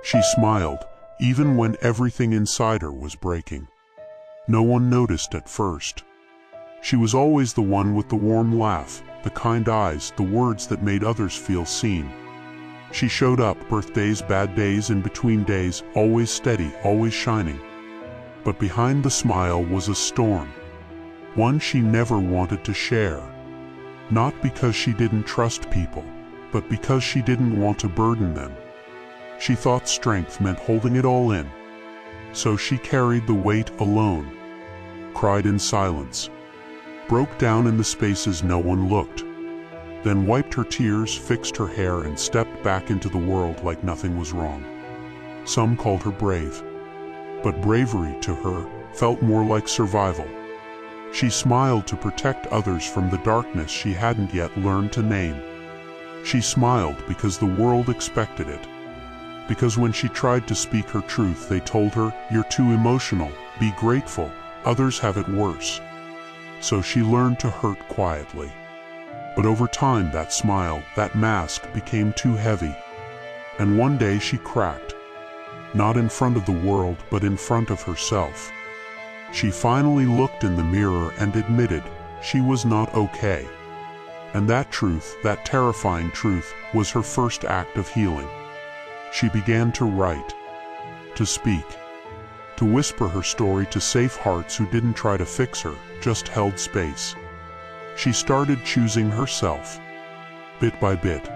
She smiled, even when everything inside her was breaking. No one noticed at first. She was always the one with the warm laugh, the kind eyes, the words that made others feel seen. She showed up, birthdays, bad days, in between days, always steady, always shining. But behind the smile was a storm, one she never wanted to share. Not because she didn't trust people, but because she didn't want to burden them. She thought strength meant holding it all in. So she carried the weight alone, cried in silence, broke down in the spaces no one looked, then wiped her tears, fixed her hair, and stepped back into the world like nothing was wrong. Some called her brave, but bravery to her felt more like survival. She smiled to protect others from the darkness she hadn't yet learned to name. She smiled because the world expected it. Because when she tried to speak her truth, they told her, "You're too emotional, be grateful, others have it worse." So she learned to hurt quietly. But over time, that smile, that mask, became too heavy. And one day she cracked. Not in front of the world, but in front of herself. She finally looked in the mirror and admitted she was not okay. And that truth, that terrifying truth, was her first act of healing. She began to write, to speak, to whisper her story to safe hearts who didn't try to fix her, just held space. She started choosing herself, bit by bit,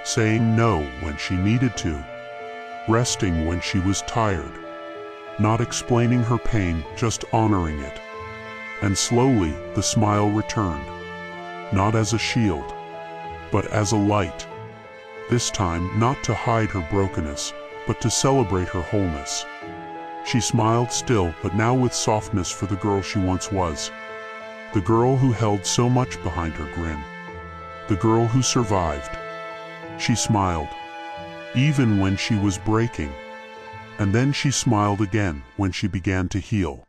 saying no when she needed to, resting when she was tired, not explaining her pain, just honoring it. And slowly, the smile returned, not as a shield, but as a light. This time, not to hide her brokenness, but to celebrate her wholeness. She smiled still, but now with softness, for the girl she once was. The girl who held so much behind her grin. The girl who survived. She smiled, even when she was breaking. And then she smiled again when she began to heal.